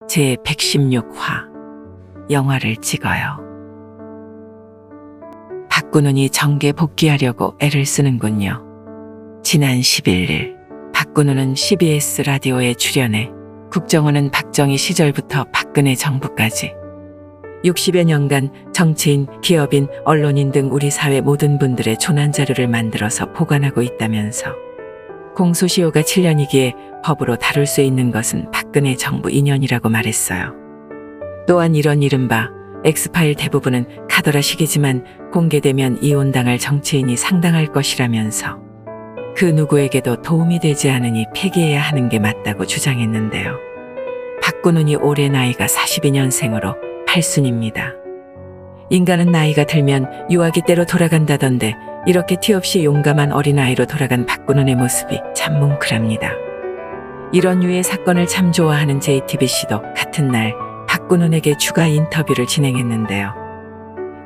제116화 영화를 찍어요. 박근홍이 정계 복귀하려고 애를 쓰는군요. 지난 11일 박근홍은 CBS 라디오에 출연해 국정원은 박정희 시절부터 박근혜 정부까지 60여 년간 정치인, 기업인, 언론인 등 우리 사회 모든 분들의 조난자료를 만들어서 보관하고 있다면서 공소시효가 7년이기에 법으로 다룰 수 있는 것은 박근혜 정부 2년이라고 말했어요. 또한 이런 이른바 엑스파일 대부분은 카더라식이지만 공개되면 이혼당할 정치인이 상당할 것이라면서 그 누구에게도 도움이 되지 않으니 폐기해야 하는 게 맞다고 주장했는데요. 박근홍이 올해 나이가 42년생으로 8순입니다. 인간은 나이가 들면 유아기 때로 돌아간다던데 이렇게 티 없이 용감한 어린아이로 돌아간 박근홍의 모습이 참 뭉클합니다. 이런 류의 사건을 참 좋아하는 JTBC도 같은 날 박근홍에게 추가 인터뷰를 진행했는데요.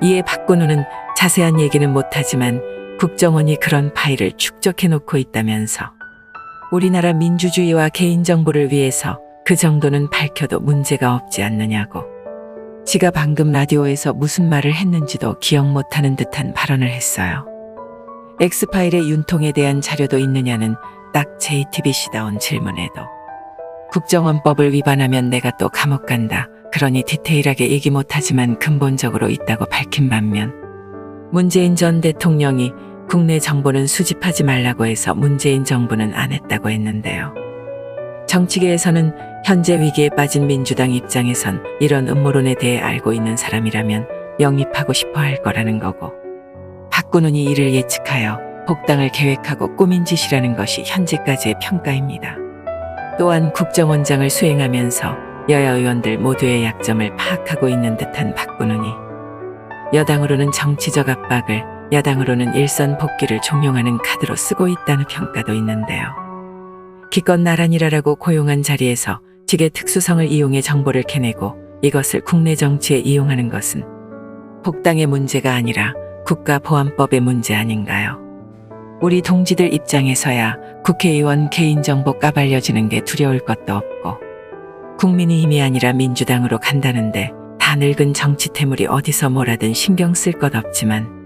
이에 박근홍은 자세한 얘기는 못하지만 국정원이 그런 파일을 축적해놓고 있다면서 우리나라 민주주의와 개인정보를 위해서 그 정도는 밝혀도 문제가 없지 않느냐고, 지가 방금 라디오에서 무슨 말을 했는지도 기억 못하는 듯한 발언을 했어요. 엑스파일의 윤통에 대한 자료도 있느냐는 딱 JTBC다운 질문에도 국정원법을 위반하면 내가 또 감옥 간다, 그러니 디테일하게 얘기 못하지만 근본적으로 있다고 밝힌 반면 문재인 전 대통령이 국내 정보는 수집하지 말라고 해서 문재인 정부는 안 했다고 했는데요. 정치계에서는 현재 위기에 빠진 민주당 입장에선 이런 음모론에 대해 알고 있는 사람이라면 영입하고 싶어 할 거라는 거고, 박근홍이 이를 예측하여 복당을 계획하고 꾸민 짓이라는 것이 현재까지의 평가입니다. 또한 국정원장을 수행하면서 여야 의원들 모두의 약점을 파악하고 있는 듯한 박근홍이 여당으로는 정치적 압박을, 야당으로는 일선 복귀를 종용하는 카드로 쓰고 있다는 평가도 있는데요. 기껏 나란히라라고 고용한 자리에서 직의 특수성을 이용해 정보를 캐내고 이것을 국내 정치에 이용하는 것은 복당의 문제가 아니라 국가보안법의 문제 아닌가요? 우리 동지들 입장에서야 국회의원 개인정보 까발려지는 게 두려울 것도 없고 국민의힘이 아니라 민주당으로 간다는데 다 늙은 정치 태물이 어디서 뭐라든 신경 쓸 것 없지만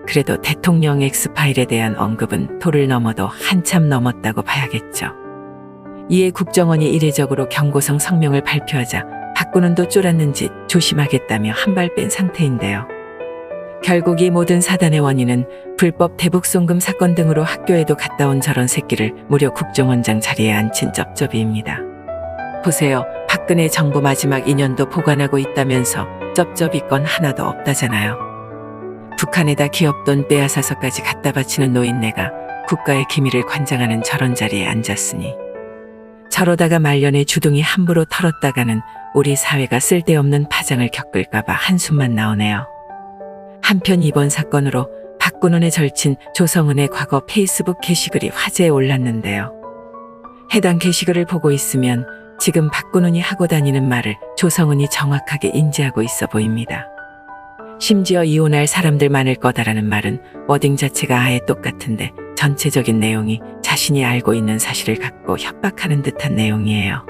그래도 대통령 엑스파일에 대한 언급은 도를 넘어도 한참 넘었다고 봐야겠죠. 이에 국정원이 이례적으로 경고성 성명을 발표하자 박근홍도 쫄았는지 조심하겠다며 한 발 뺀 상태인데요. 결국 이 모든 사단의 원인은 불법 대북송금 사건 등으로 학교에도 갔다 온 저런 새끼를 무려 국정원장 자리에 앉힌 쩝쩝이입니다. 보세요. 박근혜 정부 마지막 2년도 보관하고 있다면서 쩝쩝이 건 하나도 없다잖아요. 북한에다 기업돈 빼앗아서까지 갖다 바치는 노인네가 국가의 기밀을 관장하는 저런 자리에 앉았으니 저러다가 말년에 주둥이 함부로 털었다가는 우리 사회가 쓸데없는 파장을 겪을까봐 한숨만 나오네요. 한편 이번 사건으로 박근홍의 절친 조성은의 과거 페이스북 게시글이 화제에 올랐는데요. 해당 게시글을 보고 있으면 지금 박근홍이 하고 다니는 말을 조성은이 정확하게 인지하고 있어 보입니다. 심지어 이혼할 사람들 많을 거다라는 말은 워딩 자체가 아예 똑같은데 전체적인 내용이 자신이 알고 있는 사실을 갖고 협박하는 듯한 내용이에요.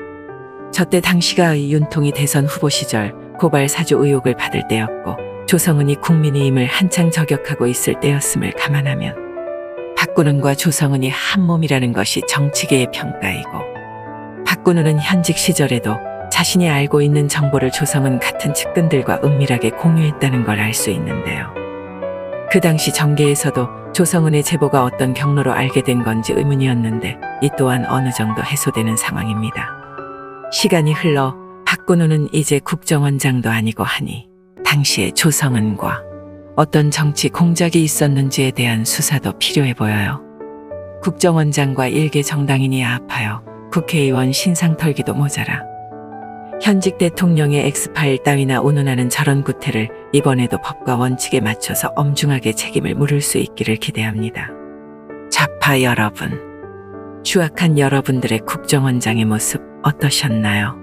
저때 당시가 윤통이 대선 후보 시절 고발 사주 의혹을 받을 때였고 조성은이 국민의힘을 한창 저격하고 있을 때였음을 감안하면 박근홍과 조성은이 한 몸이라는 것이 정치계의 평가이고, 박근홍은 현직 시절에도 자신이 알고 있는 정보를 조성은 같은 측근들과 은밀하게 공유했다는 걸 알 수 있는데요. 그 당시 정계에서도 조성은의 제보가 어떤 경로로 알게 된 건지 의문이었는데 이 또한 어느 정도 해소되는 상황입니다. 시간이 흘러 박근홍은 이제 국정원장도 아니고 하니 당시에 조성은과 어떤 정치 공작이 있었는지에 대한 수사도 필요해 보여요. 국정원장과 일개 정당인이 아파요. 국회의원 신상 털기도 모자라 현직 대통령의 엑스파일 따위나 운운하는 저런 구태를 이번에도 법과 원칙에 맞춰서 엄중하게 책임을 물을 수 있기를 기대합니다. 좌파 여러분, 추악한 여러분들의 국정원장의 모습 어떠셨나요?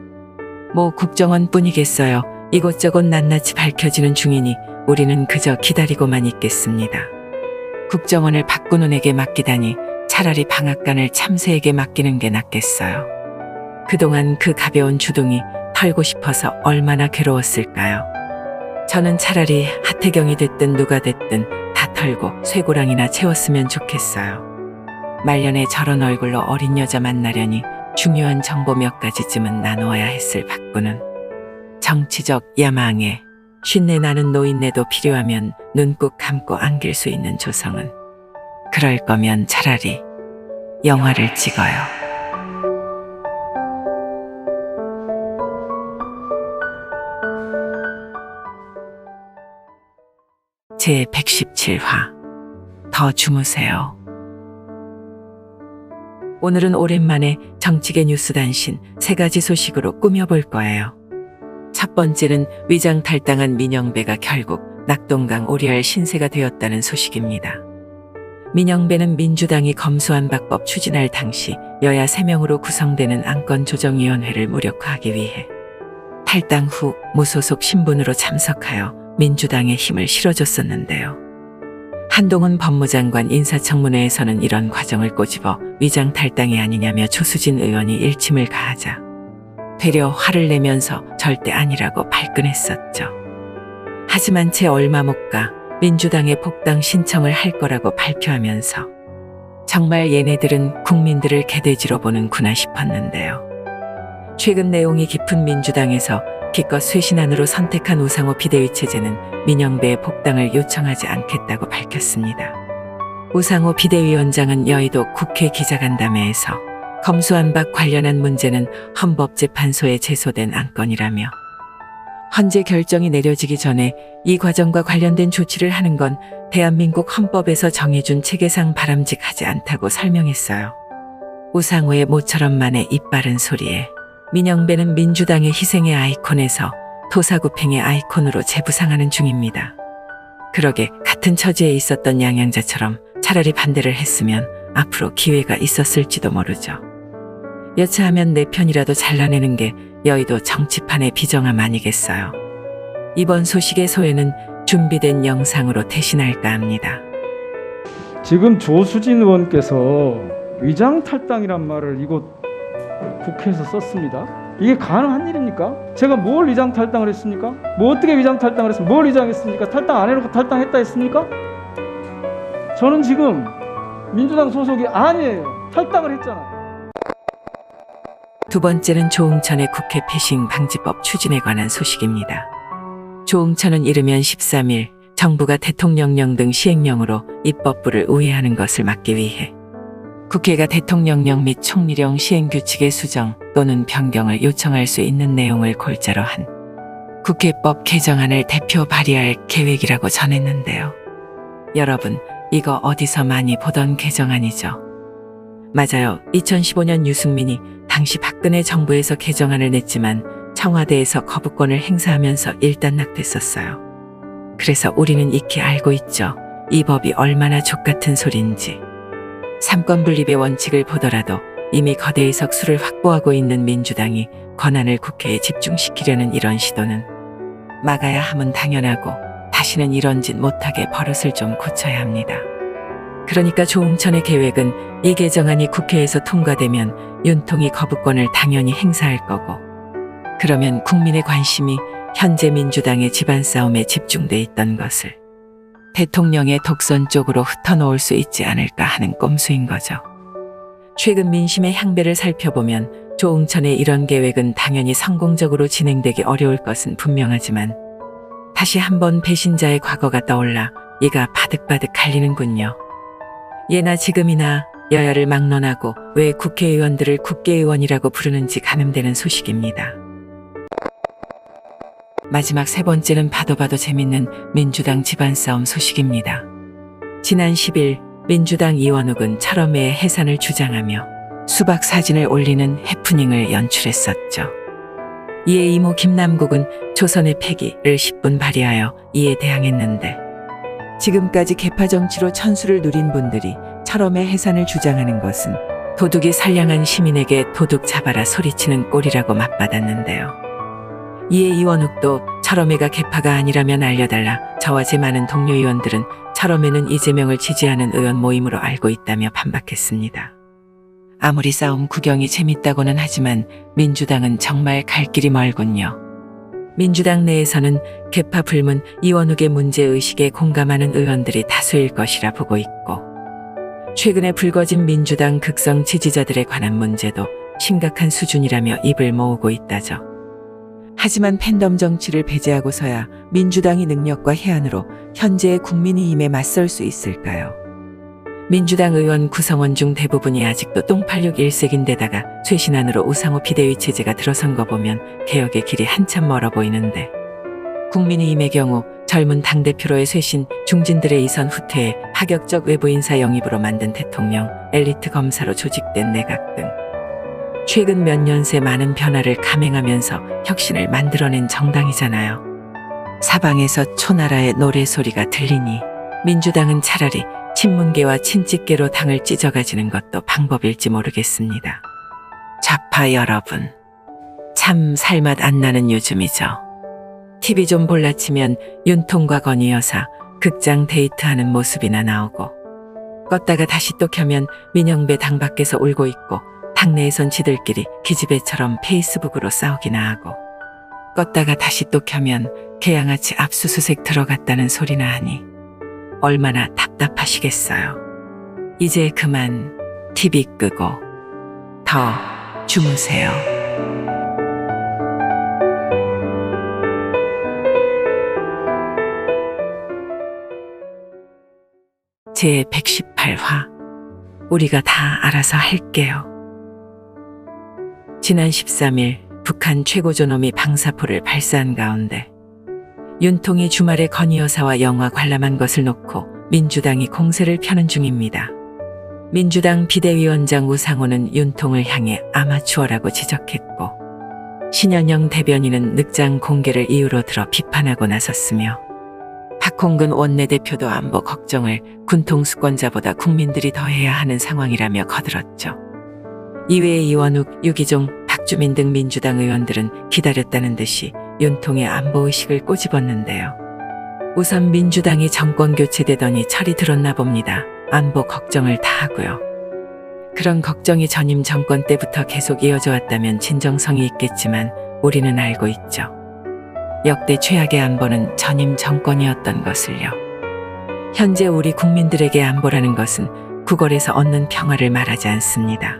뭐 국정원뿐이겠어요. 이곳저곳 낱낱이 밝혀지는 중이니 우리는 그저 기다리고만 있겠습니다. 국정원을 박근홍에게 맡기다니 차라리 방앗간을 참새에게 맡기는 게 낫겠어요. 그동안 그 가벼운 주둥이 털고 싶어서 얼마나 괴로웠을까요? 저는 차라리 하태경이 됐든 누가 됐든 다 털고 쇠고랑이나 채웠으면 좋겠어요. 말년에 저런 얼굴로 어린 여자 만나려니 중요한 정보 몇 가지쯤은 나누어야 했을 박구는 정치적 야망에 쉰내 나는 노인네도 필요하면 눈 꾹 감고 안길 수 있는 조성은 그럴 거면 차라리 영화를 찍어요. 제 117화 더 주무세요. 오늘은 오랜만에 정치계 뉴스 단신 3가지 소식으로 꾸며볼 거예요. 첫 번째는 위장 탈당한 민영배가 결국 낙동강 오리알 신세가 되었다는 소식입니다. 민영배는 민주당이 검수안박법 추진할 당시 여야 3명으로 구성되는 안건조정위원회를 무력화하기 위해 탈당 후 무소속 신분으로 참석하여 민주당에 힘을 실어줬었는데요. 한동훈 법무장관 인사청문회에서는 이런 과정을 꼬집어 위장 탈당이 아니냐며 조수진 의원이 일침을 가하자 되려 화를 내면서 절대 아니라고 발끈했었죠. 하지만 채 얼마 못 가 민주당에 복당 신청을 할 거라고 발표하면서 정말 얘네들은 국민들을 개돼지로 보는구나 싶었는데요. 최근 내용이 깊은 민주당에서 기껏 쇄신안으로 선택한 우상호 비대위 체제는 민영배의 복당을 요청하지 않겠다고 밝혔습니다. 우상호 비대위원장은 여의도 국회 기자간담회에서 검수안박 관련한 문제는 헌법재판소에 제소된 안건이라며 헌재 결정이 내려지기 전에 이 과정과 관련된 조치를 하는 건 대한민국 헌법에서 정해준 체계상 바람직하지 않다고 설명했어요. 우상호의 모처럼만의 입바른 소리에 민영배는 민주당의 희생의 아이콘에서 토사구팽의 아이콘으로 재부상하는 중입니다. 그러게 같은 처지에 있었던 양양자처럼 차라리 반대를 했으면 앞으로 기회가 있었을지도 모르죠. 여차하면 내 편이라도 잘라내는 게 여의도 정치판의 비정함 아니겠어요. 이번 소식의 소외는 준비된 영상으로 대신할까 합니다. 지금 조수진 의원께서 위장 탈당이란 말을 이곳 국회에서 썼습니다. 이게 가능한 일입니까? 제가 뭘 위장 탈당을 했습니까? 뭐 어떻게 위장 탈당을 했습니까? 뭘 위장했습니까? 탈당 안 해놓고 탈당했다 했습니까? 저는 지금 민주당 소속이 아니에요. 탈당을 했잖아요. 두 번째는 조응천의 국회 패싱 방지법 추진에 관한 소식입니다. 조응천은 이르면 13일 정부가 대통령령 등 시행령으로 입법부를 우회하는 것을 막기 위해 국회가 대통령령 및 총리령 시행규칙의 수정 또는 변경을 요청할 수 있는 내용을 골자로 한 국회법 개정안을 대표 발의할 계획이라고 전했는데요. 여러분, 이거 어디서 많이 보던 개정안이죠? 맞아요. 2015년 유승민이 당시 박근혜 정부에서 개정안을 냈지만 청와대에서 거부권을 행사하면서 일단락됐었어요. 그래서 우리는 익히 알고 있죠. 이 법이 얼마나 족같은 소리인지. 삼권 분립의 원칙을 보더라도 이미 거대의 석수를 확보하고 있는 민주당이 권한을 국회에 집중시키려는 이런 시도는 막아야 함은 당연하고 다시는 이런 짓 못하게 버릇을 좀 고쳐야 합니다. 그러니까 조응천의 계획은 이 개정안이 국회에서 통과되면 윤통이 거부권을 당연히 행사할 거고 그러면 국민의 관심이 현재 민주당의 집안 싸움에 집중돼 있던 것을 대통령의 독선 쪽으로 흩어놓을 수 있지 않을까 하는 꼼수인 거죠. 최근 민심의 향배를 살펴보면 조응천의 이런 계획은 당연히 성공적으로 진행되기 어려울 것은 분명하지만 다시 한번 배신자의 과거가 떠올라 이가 바득바득 갈리는군요. 예나 지금이나 여야를 막론하고 왜 국회의원들을 국회의원이라고 부르는지 가늠되는 소식입니다. 마지막 세 번째는 봐도 재밌는 민주당 집안싸움 소식입니다. 지난 10일 민주당 이원욱은 철험회의 해산을 주장하며 수박 사진을 올리는 해프닝을 연출했었죠. 이에 이모 김남국은 조선의 패기를 10분 발휘하여 이에 대항했는데 지금까지 개파 정치로 천수를 누린 분들이 철험의 해산을 주장하는 것은 도둑이 선량한 시민에게 도둑 잡아라 소리치는 꼴이라고 맞받았는데요. 이에 이원욱도 철험회가 개파가 아니라면 알려달라. 저와 제 많은 동료 의원들은 철험회는 이재명을 지지하는 의원 모임으로 알고 있다며 반박했습니다. 아무리 싸움 구경이 재밌다고는 하지만 민주당은 정말 갈 길이 멀군요. 민주당 내에서는 개파 불문 이원욱의 문제의식에 공감하는 의원들이 다수일 것이라 보고 있고, 최근에 불거진 민주당 극성 지지자들에 관한 문제도 심각한 수준이라며 입을 모으고 있다죠. 하지만 팬덤 정치를 배제하고서야 민주당이 능력과 해안으로 현재의 국민의힘에 맞설 수 있을까요? 민주당 의원 구성원 중 대부분이 아직도 똥86 일색인데다가 쇄신안으로 우상호 비대위 체제가 들어선 거 보면 개혁의 길이 한참 멀어 보이는데, 국민의힘의 경우 젊은 당대표로의 쇄신, 중진들의 이선 후퇴에 파격적 외부 인사 영입으로 만든 대통령, 엘리트 검사로 조직된 내각 등 최근 몇 년 새 많은 변화를 감행하면서 혁신을 만들어낸 정당이잖아요. 사방에서 초나라의 노래소리가 들리니 민주당은 차라리 친문계와 친찍계로 당을 찢어가지는 것도 방법일지 모르겠습니다. 좌파 여러분, 참 살맛 안 나는 요즘이죠. TV 좀 볼라치면 윤통과 건희 여사 극장 데이트하는 모습이나 나오고, 껐다가 다시 또 켜면 민영배 당 밖에서 울고 있고, 당내에선 지들끼리 기집애처럼 페이스북으로 싸우기나 하고, 껐다가 다시 또 켜면 개양아치 압수수색 들어갔다는 소리나 하니 얼마나 답답하시겠어요. 이제 그만 TV 끄고 더 주무세요. 제 118화 우리가 다 알아서 할게요. 지난 13일 북한 최고존엄이 방사포를 발사한 가운데 윤통이 주말에 건희 여사와 영화 관람한 것을 놓고 민주당이 공세를 펴는 중입니다. 민주당 비대위원장 우상호는 윤통을 향해 아마추어라고 지적했고, 신현영 대변인은 늑장 공개를 이유로 들어 비판하고 나섰으며, 박홍근 원내대표도 안보 걱정을 군통수권자보다 국민들이 더 해야 하는 상황이라며 거들었죠. 이외에 이원욱, 유기종, 박주민 등 민주당 의원들은 기다렸다는 듯이 윤통의 안보의식을 꼬집었는데요. 우선 민주당이 정권 교체되더니 철이 들었나 봅니다. 안보 걱정을 다 하고요. 그런 걱정이 전임 정권 때부터 계속 이어져 왔다면 진정성이 있겠지만 우리는 알고 있죠. 역대 최악의 안보는 전임 정권이었던 것을요. 현재 우리 국민들에게 안보라는 것은 구걸에서 얻는 평화를 말하지 않습니다.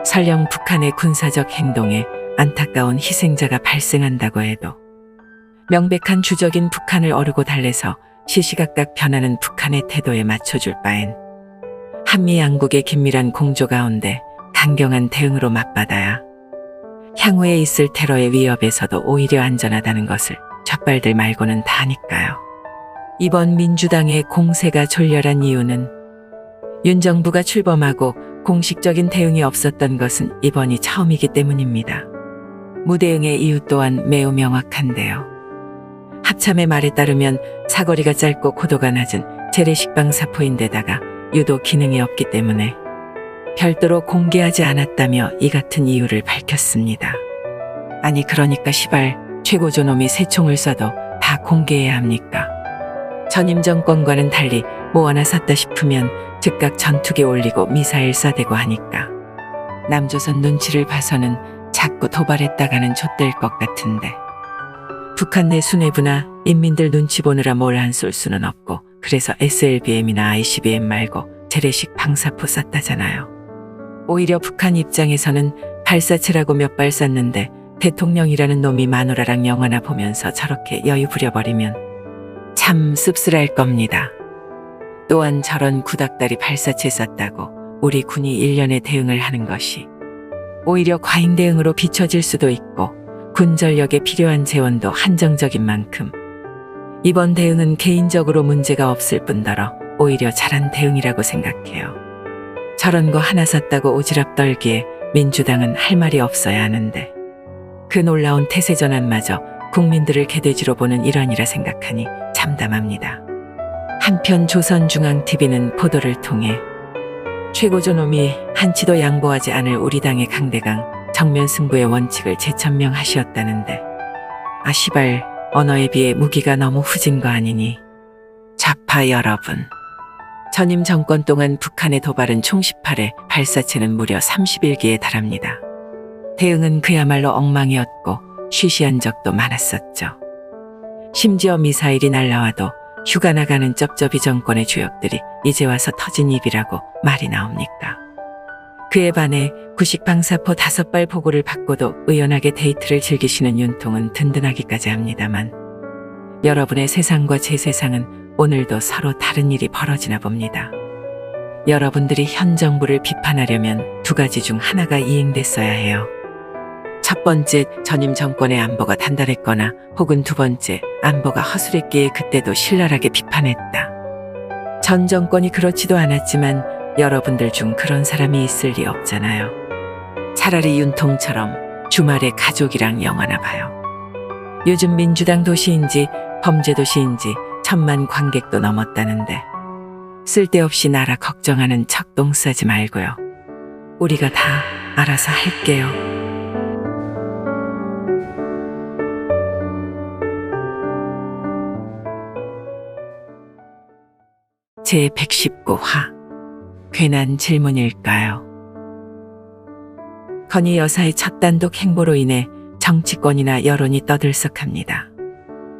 설령 북한의 군사적 행동에 안타까운 희생자가 발생한다고 해도 명백한 주적인 북한을 어르고 달래서 시시각각 변하는 북한의 태도에 맞춰줄 바엔 한미 양국의 긴밀한 공조 가운데 강경한 대응으로 맞받아야 향후에 있을 테러의 위협에서도 오히려 안전하다는 것을 좌빨들 말고는 다 아니까요. 이번 민주당의 공세가 졸렬한 이유는 윤 정부가 출범하고 공식적인 대응이 없었던 것은 이번이 처음이기 때문입니다. 무대응의 이유 또한 매우 명확한데요. 합참의 말에 따르면 사거리가 짧고 고도가 낮은 재래식빵 사포인데다가 유도 기능이 없기 때문에 별도로 공개하지 않았다며 이 같은 이유를 밝혔습니다. 아니 그러니까 시발 최고존엄이 새 총을 쏴도 다 공개해야 합니까? 전임 정권과는 달리 뭐 하나 샀다 싶으면 즉각 전투기 올리고 미사일 쏴대고 하니까 남조선 눈치를 봐서는 자꾸 도발했다가는 좆될 것 같은데, 북한 내 수뇌부나 인민들 눈치 보느라 뭘 안 쏠 수는 없고 그래서 SLBM이나 ICBM 말고 재래식 방사포 쐈다잖아요. 오히려 북한 입장에서는 발사체라고 몇 발 쐈는데 대통령이라는 놈이 마누라랑 영화나 보면서 저렇게 여유 부려버리면 참 씁쓸할 겁니다. 또한 저런 구닥다리 발사체 쐈다고 우리 군이 1년에 대응을 하는 것이 오히려 과잉 대응으로 비춰질 수도 있고 군 전력에 필요한 재원도 한정적인 만큼 이번 대응은 개인적으로 문제가 없을 뿐더러 오히려 잘한 대응이라고 생각해요. 저런 거 하나 샀다고 오지랖 떨기에 민주당은 할 말이 없어야 하는데 그 놀라운 태세전환마저 국민들을 개돼지로 보는 일환이라 생각하니 참담합니다. 한편 조선중앙TV는 보도를 통해 최고존엄이 한치도 양보하지 않을 우리 당의 강대강 정면 승부의 원칙을 재천명하시었다는데, 아 시발 언어에 비해 무기가 너무 후진 거 아니니? 좌파 여러분, 전임 정권 동안 북한의 도발은 총 18회, 발사체는 무려 31기에 달합니다. 대응은 그야말로 엉망이었고 쉬쉬한 적도 많았었죠. 심지어 미사일이 날라와도 휴가 나가는 쩝쩝이 정권의 주역들이 이제 와서 터진 입이라고 말이 나옵니까? 그에 반해 구식 방사포 5발 보고를 받고도 의연하게 데이트를 즐기시는 윤통은 든든하기까지 합니다만 여러분의 세상과 제 세상은 오늘도 서로 다른 일이 벌어지나 봅니다. 여러분들이 현 정부를 비판하려면 2가지 중 하나가 이행됐어야 해요. 첫 번째, 전임 정권의 안보가 단단했거나 혹은 2번째, 안보가 허술했기에 그때도 신랄하게 비판했다. 전 정권이 그렇지도 않았지만 여러분들 중 그런 사람이 있을 리 없잖아요. 차라리 윤통처럼 주말에 가족이랑 영화나 봐요. 요즘 민주당 도시인지 범죄 도시인지 1000만 관객도 넘었다는데 쓸데없이 나라 걱정하는 척 똥 싸지 말고요. 우리가 다 알아서 할게요. 제119화 괜한 질문일까요? 건희 여사의 첫 단독 행보로 인해 정치권이나 여론이 떠들썩합니다.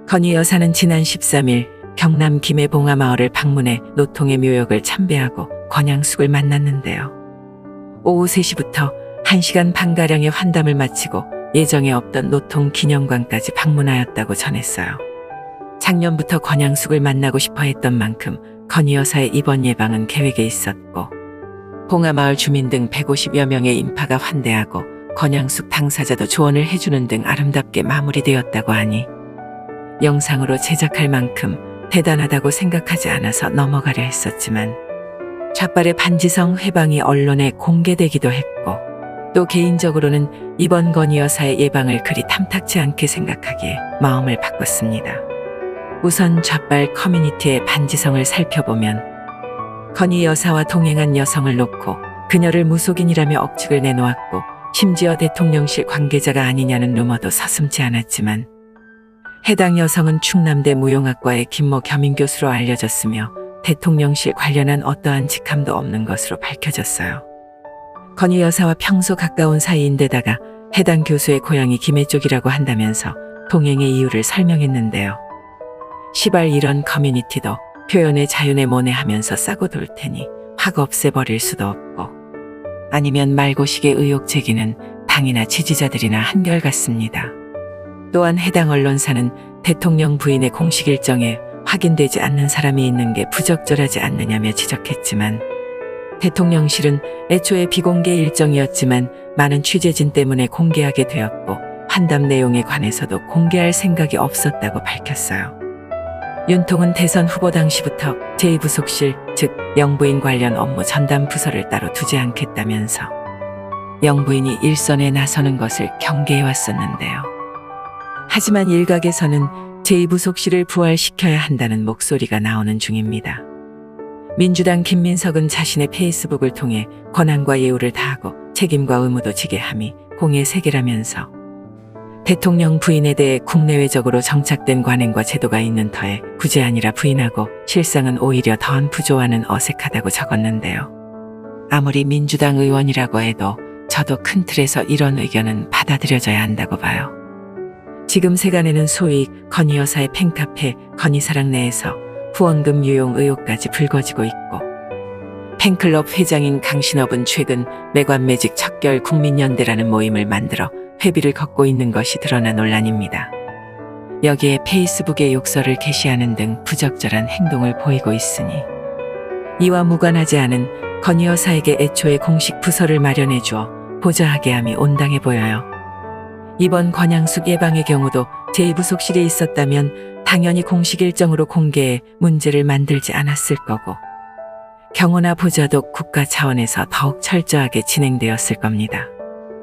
건희 여사는 지난 13일 경남 김해 봉하마을을 방문해 노통의 묘역을 참배하고 권양숙을 만났는데요. 오후 3시부터 1시간 반가량의 환담을 마치고 예정에 없던 노통 기념관까지 방문하였다고 전했어요. 작년부터 권양숙을 만나고 싶어 했던 만큼 건희 여사의 이번 예방은 계획에 있었고 봉하마을 주민 등 150여 명의 인파가 환대하고 권양숙 당사자도 조언을 해주는 등 아름답게 마무리되었다고 하니 영상으로 제작할 만큼 대단하다고 생각하지 않아서 넘어가려 했었지만 좌빨의 반지성 회방이 언론에 공개되기도 했고 또 개인적으로는 이번 건희 여사의 예방을 그리 탐탁지 않게 생각하기에 마음을 바꿨습니다. 우선 좌빨 커뮤니티의 반지성을 살펴보면 건희 여사와 동행한 여성을 놓고 그녀를 무속인이라며 억측을 내놓았고 심지어 대통령실 관계자가 아니냐는 루머도 서슴지 않았지만 해당 여성은 충남대 무용학과의 김모 겸임 교수로 알려졌으며 대통령실 관련한 어떠한 직함도 없는 것으로 밝혀졌어요. 건희 여사와 평소 가까운 사이인데다가 해당 교수의 고향이 김해 쪽이라고 한다면서 동행의 이유를 설명했는데요. 시발 이런 커뮤니티도 표현의 자유에 모내하면서 싸고 돌 테니 확 없애버릴 수도 없고 아니면 말고식의 의혹 제기는 당이나 지지자들이나 한결같습니다. 또한 해당 언론사는 대통령 부인의 공식 일정에 확인되지 않는 사람이 있는 게 부적절하지 않느냐며 지적했지만 대통령실은 애초에 비공개 일정이었지만 많은 취재진 때문에 공개하게 되었고 환담 내용에 관해서도 공개할 생각이 없었다고 밝혔어요. 윤통은 대선 후보 당시부터 제2부속실, 즉 영부인 관련 업무 전담 부서를 따로 두지 않겠다면서 영부인이 일선에 나서는 것을 경계해왔었는데요. 하지만 일각에서는 제2부속실을 부활시켜야 한다는 목소리가 나오는 중입니다. 민주당 김민석은 자신의 페이스북을 통해 권한과 예우를 다하고 책임과 의무도 지게 함이 공의 세계라면서 대통령 부인에 대해 국내외적으로 정착된 관행과 제도가 있는 터에 굳이 아니라 부인하고 실상은 오히려 더한 부조화는 어색하다고 적었는데요. 아무리 민주당 의원이라고 해도 저도 큰 틀에서 이런 의견은 받아들여져야 한다고 봐요. 지금 세간에는 소위 건희 여사의 팬카페 건희사랑 내에서 후원금 유용 의혹까지 불거지고 있고 팬클럽 회장인 강신업은 최근 매관매직 척결 국민연대라는 모임을 만들어 회비를 걷고 있는 것이 드러나 논란입니다. 여기에 페이스북에 욕설을 게시하는 등 부적절한 행동을 보이고 있으니 이와 무관하지 않은 건희 여사에게 애초에 공식 부서를 마련해 주어 보좌하게 함이 온당해 보여요. 이번 권양숙 예방의 경우도 제2부속실에 있었다면 당연히 공식 일정으로 공개해 문제를 만들지 않았을 거고 경호나 보좌도 국가 차원에서 더욱 철저하게 진행되었을 겁니다.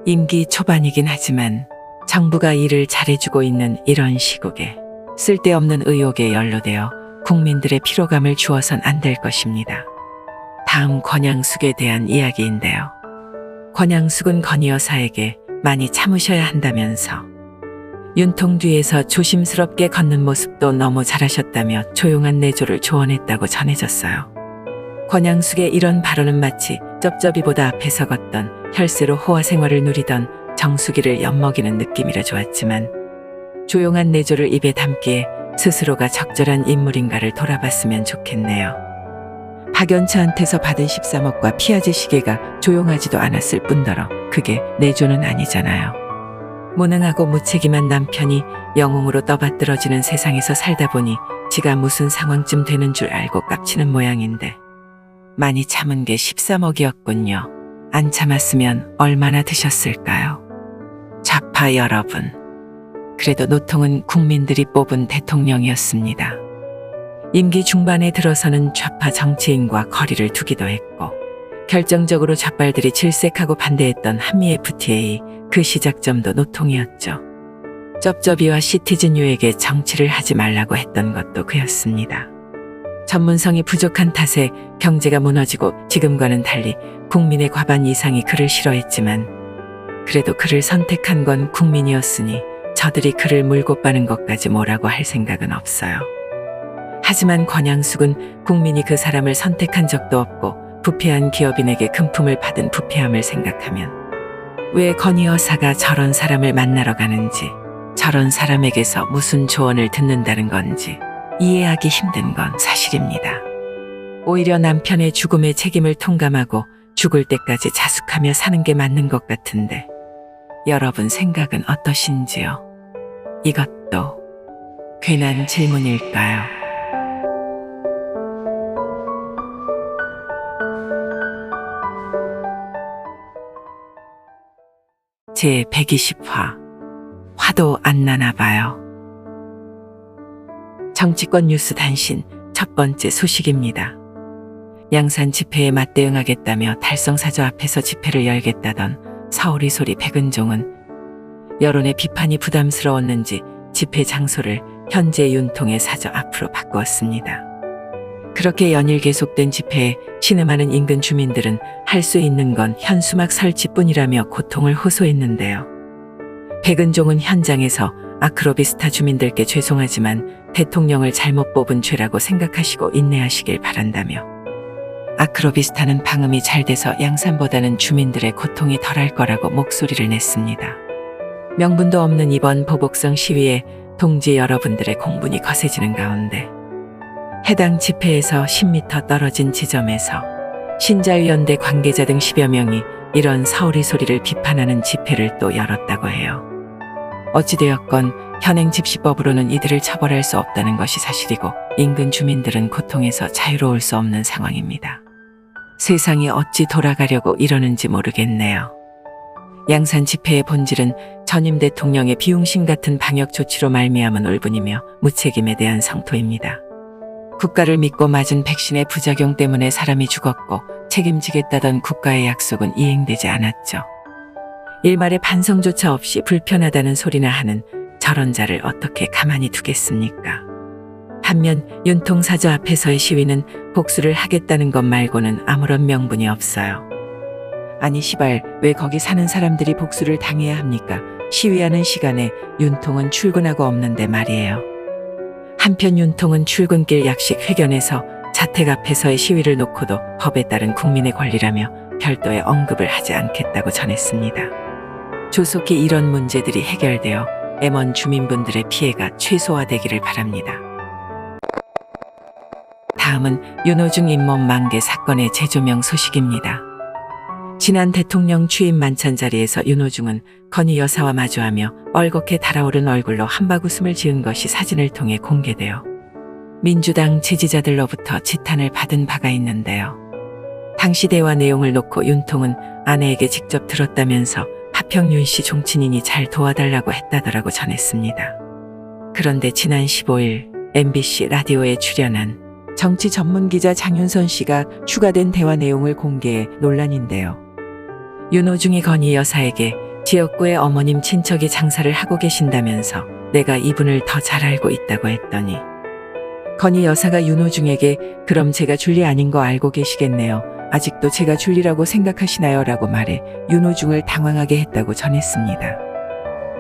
임기 초반이긴 하지만 정부가 일을 잘해주고 있는 이런 시국에 쓸데없는 의혹에 연루되어 국민들의 피로감을 주어선 안 될 것입니다. 다음 권양숙에 대한 이야기인데요. 권양숙은 건희 여사에게 많이 참으셔야 한다면서 윤통 뒤에서 조심스럽게 걷는 모습도 너무 잘하셨다며 조용한 내조를 조언했다고 전해졌어요. 권양숙의 이런 발언은 마치 쩝쩝이보다 앞에 서걷던 혈세로 호화 생활을 누리던 정수기를 엿먹이는 느낌이라 좋았지만 조용한 내조를 입에 담기에 스스로가 적절한 인물인가를 돌아봤으면 좋겠네요. 박연차한테서 받은 13억과 피아제 시계가 조용하지도 않았을 뿐더러 그게 내조는 아니잖아요. 무능하고 무책임한 남편이 영웅으로 떠받들어지는 세상에서 살다 보니 지가 무슨 상황쯤 되는 줄 알고 깝치는 모양인데 많이 참은 게 13억이었군요. 안 참았으면 얼마나 드셨을까요? 좌파 여러분. 그래도 노통은 국민들이 뽑은 대통령이었습니다. 임기 중반에 들어서는 좌파 정치인과 거리를 두기도 했고 결정적으로 좌빨들이 질색하고 반대했던 한미 FTA 그 시작점도 노통이었죠. 쩝쩝이와 시티즌 유에게 정치를 하지 말라고 했던 것도 그였습니다. 전문성이 부족한 탓에 경제가 무너지고 지금과는 달리 국민의 과반 이상이 그를 싫어했지만 그래도 그를 선택한 건 국민이었으니 저들이 그를 물고 빠는 것까지 뭐라고 할 생각은 없어요. 하지만 권양숙은 국민이 그 사람을 선택한 적도 없고 부패한 기업인에게 금품을 받은 부패함을 생각하면 왜 건희 여사가 저런 사람을 만나러 가는지 저런 사람에게서 무슨 조언을 듣는다는 건지 이해하기 힘든 건 사실입니다. 오히려 남편의 죽음의 책임을 통감하고 죽을 때까지 자숙하며 사는 게 맞는 것 같은데 여러분 생각은 어떠신지요? 이것도 괜한 질문일까요? 제 120화 화도 안 나나 봐요. 정치권 뉴스 단신 첫 번째 소식입니다. 양산 집회에 맞대응하겠다며 달성사저 앞에서 집회를 열겠다던 서울이 소리 백은종은 여론의 비판이 부담스러웠는지 집회 장소를 현재 윤통의 사저 앞으로 바꾸었습니다. 그렇게 연일 계속된 집회에 신음하는 인근 주민들은 할 수 있는 건 현수막 설치뿐이라며 고통을 호소했는데요. 백은종은 현장에서 아크로비스타 주민들께 죄송하지만 대통령을 잘못 뽑은 죄라고 생각하시고 인내하시길 바란다며 아크로비스타는 방음이 잘 돼서 양산보다는 주민들의 고통이 덜할 거라고 목소리를 냈습니다. 명분도 없는 이번 보복성 시위에 동지 여러분들의 공분이 거세지는 가운데 해당 집회에서 10m 떨어진 지점에서 신자유연대 관계자 등 10여 명이 이런 서울이 소리를 비판하는 집회를 또 열었다고 해요. 어찌되었건 현행 집시법으로는 이들을 처벌할 수 없다는 것이 사실이고 인근 주민들은 고통에서 자유로울 수 없는 상황입니다. 세상이 어찌 돌아가려고 이러는지 모르겠네요. 양산 집회의 본질은 전임 대통령의 비용심 같은 방역 조치로 말미암은 울분이며 무책임에 대한 성토입니다. 국가를 믿고 맞은 백신의 부작용 때문에 사람이 죽었고 책임지겠다던 국가의 약속은 이행되지 않았죠. 일말의 반성조차 없이 불편하다는 소리나 하는 저런 자를 어떻게 가만히 두겠습니까? 반면 윤통사저 앞에서의 시위는 복수를 하겠다는 것 말고는 아무런 명분이 없어요. 아니 시발 왜 거기 사는 사람들이 복수를 당해야 합니까? 시위하는 시간에 윤통은 출근하고 없는데 말이에요. 한편 윤통은 출근길 약식 회견에서 자택 앞에서의 시위를 놓고도 법에 따른 국민의 권리라며 별도의 언급을 하지 않겠다고 전했습니다. 조속히 이런 문제들이 해결되어 M1 주민분들의 피해가 최소화되기를 바랍니다. 다음은 윤호중 잇몸 만개 사건의 재조명 소식입니다. 지난 대통령 취임 만찬 자리에서 윤호중은 건희 여사와 마주하며 얼겋게 달아오른 얼굴로 한박웃음을 지은 것이 사진을 통해 공개되어 민주당 지지자들로부터 지탄을 받은 바가 있는데요. 당시 대화 내용을 놓고 윤통은 아내에게 직접 들었다면서 하평 윤 씨 종친인이 잘 도와달라고 했다더라고 전했습니다. 그런데 지난 15일 MBC 라디오에 출연한 정치 전문 기자 장윤선 씨가 추가된 대화 내용을 공개해 논란인데요. 윤호중이 건희 여사에게 지역구의 어머님 친척이 장사를 하고 계신다면서 내가 이분을 더 잘 알고 있다고 했더니 건희 여사가 윤호중에게 그럼 제가 줄리 아닌 거 알고 계시겠네요. 아직도 제가 줄리라고 생각하시나요? 라고 말해 윤호중을 당황하게 했다고 전했습니다.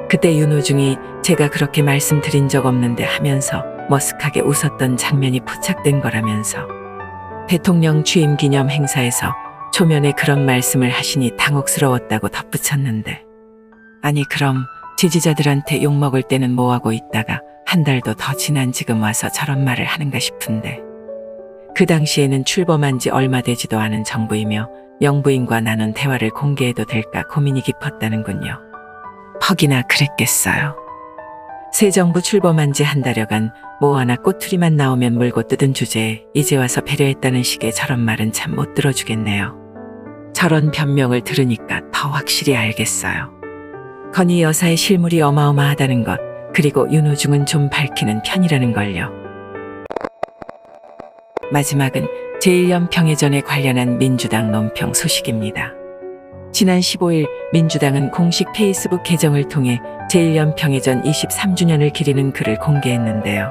그때 윤호중이 제가 그렇게 말씀드린 적 없는데 하면서 머쓱하게 웃었던 장면이 포착된 거라면서 대통령 취임 기념 행사에서 초면에 그런 말씀을 하시니 당혹스러웠다고 덧붙였는데, 아니 그럼 지지자들한테 욕먹을 때는 뭐하고 있다가 한 달도 더 지난 지금 와서 저런 말을 하는가 싶은데, 그 당시에는 출범한 지 얼마 되지도 않은 정부이며 영부인과 나눈 대화를 공개해도 될까 고민이 깊었다는군요. 퍽이나 그랬겠어요. 새 정부 출범한 지 한 달여간 뭐 하나 꼬투리만 나오면 물고 뜯은 주제에 이제 와서 배려했다는 식의 저런 말은 참 못 들어주겠네요. 저런 변명을 들으니까 더 확실히 알겠어요. 건희 여사의 실물이 어마어마하다는 것, 그리고 윤호중은 좀 밝히는 편이라는 걸요. 마지막은 제1연평해전에 관련한 민주당 논평 소식입니다. 지난 15일 민주당은 공식 페이스북 계정을 통해 제1연평해전 23주년을 기리는 글을 공개했는데요.